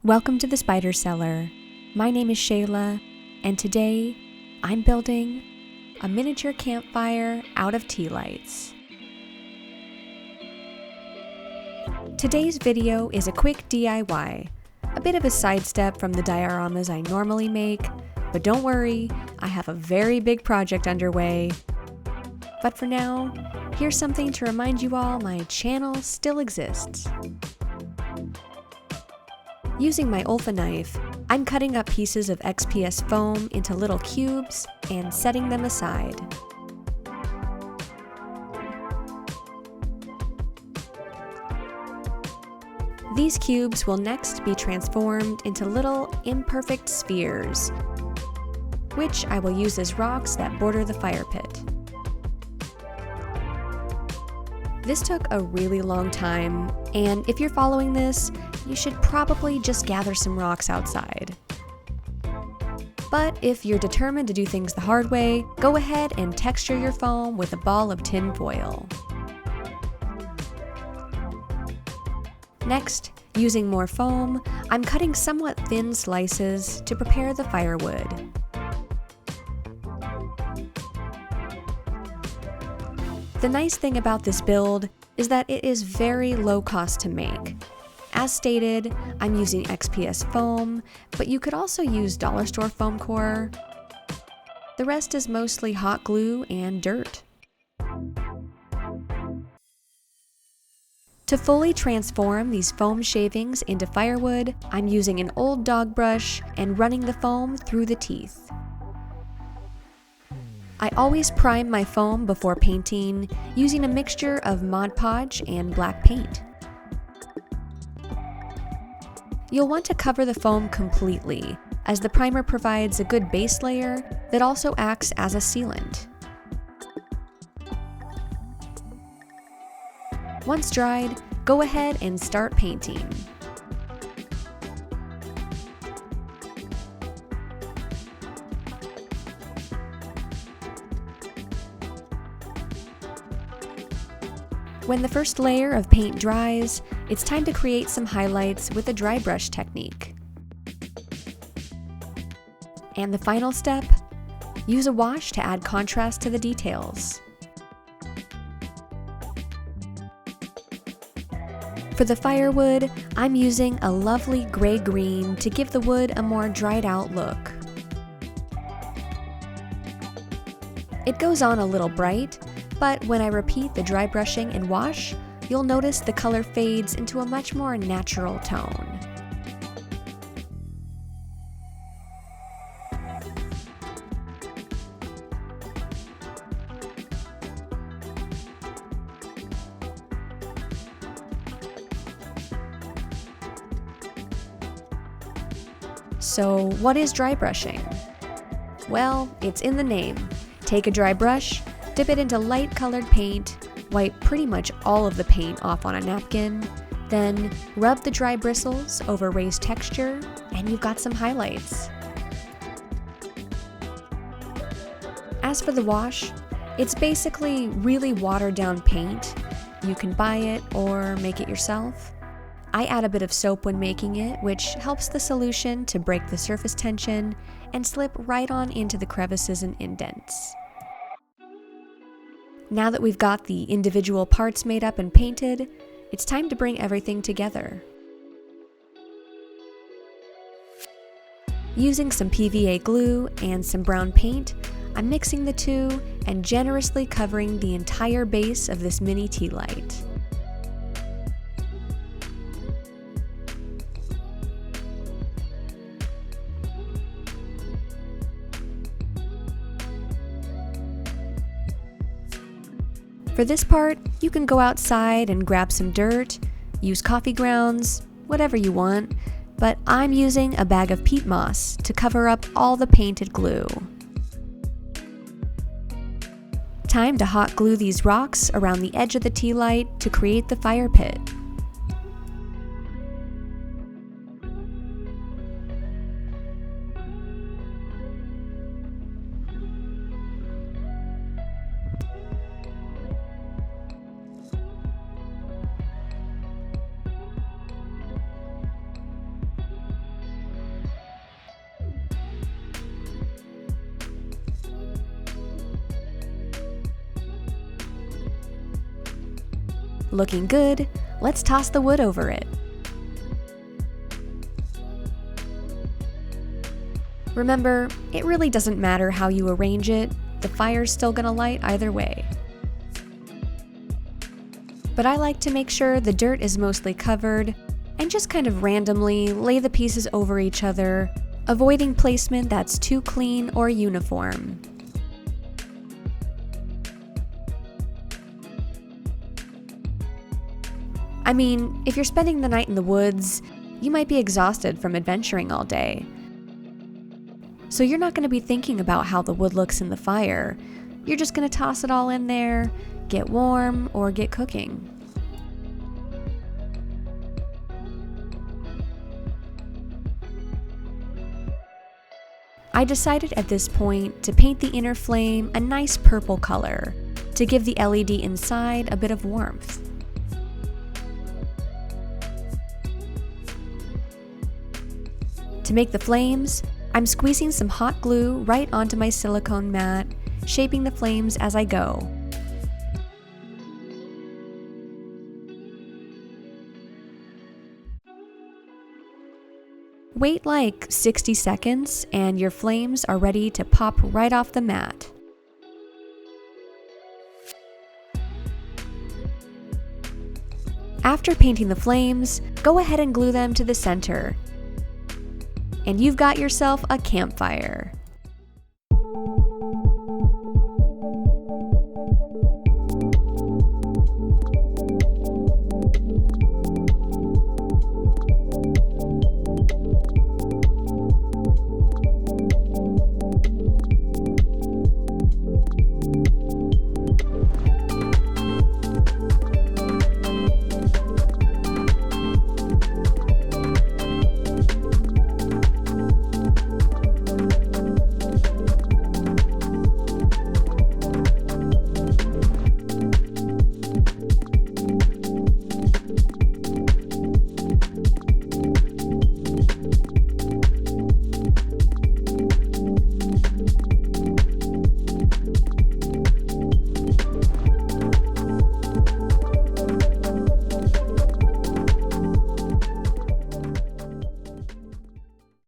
Welcome to the Spider Cellar. My name is Shayla, and today I'm building a miniature campfire out of tea lights. Today's video is a quick DIY, a bit of a sidestep from the dioramas I normally make, but don't worry, I have a very big project underway. But for now, here's something to remind you all my channel still exists. Using my Olfa knife, I'm cutting up pieces of XPS foam into little cubes and setting them aside. These cubes will next be transformed into little imperfect spheres, which I will use as rocks that border the fire pit. This took a really long time, and if you're following this, you should probably just gather some rocks outside. But if you're determined to do things the hard way, go ahead and texture your foam with a ball of tin foil. Next, using more foam, I'm cutting somewhat thin slices to prepare the firewood. The nice thing about this build is that it is very low cost to make. As stated, I'm using XPS foam, but you could also use dollar store foam core. The rest is mostly hot glue and dirt. To fully transform these foam shavings into firewood, I'm using an old dog brush and running the foam through the teeth. I always prime my foam before painting using a mixture of Mod Podge and black paint. You'll want to cover the foam completely, as the primer provides a good base layer that also acts as a sealant. Once dried, go ahead and start painting. When the first layer of paint dries, it's time to create some highlights with a dry brush technique. And the final step? Use a wash to add contrast to the details. For the firewood, I'm using a lovely gray-green to give the wood a more dried-out look. It goes on a little bright, but when I repeat the dry brushing and wash, you'll notice the color fades into a much more natural tone. So, what is dry brushing? Well, it's in the name. Take a dry brush, dip it into light-colored paint, wipe pretty much all of the paint off on a napkin, then rub the dry bristles over raised texture, and you've got some highlights. As for the wash, it's basically really watered-down paint. You can buy it or make it yourself. I add a bit of soap when making it, which helps the solution to break the surface tension and slip right on into the crevices and indents. Now that we've got the individual parts made up and painted, it's time to bring everything together. Using some PVA glue and some brown paint, I'm mixing the two and generously covering the entire base of this mini tea light. For this part, you can go outside and grab some dirt, use coffee grounds, whatever you want, but I'm using a bag of peat moss to cover up all the painted glue. Time to hot glue these rocks around the edge of the tea light to create the fire pit. Looking good, let's toss the wood over it. Remember, it really doesn't matter how you arrange it, the fire's still gonna light either way. But I like to make sure the dirt is mostly covered and just kind of randomly lay the pieces over each other, avoiding placement that's too clean or uniform. I mean, if you're spending the night in the woods, you might be exhausted from adventuring all day. So you're not going to be thinking about how the wood looks in the fire. You're just going to toss it all in there, get warm, or get cooking. I decided at this point to paint the inner flame a nice purple color to give the LED inside a bit of warmth. To make the flames, I'm squeezing some hot glue right onto my silicone mat, shaping the flames as I go. Wait like 60 seconds and your flames are ready to pop right off the mat. After painting the flames, go ahead and glue them to the center. And you've got yourself a campfire.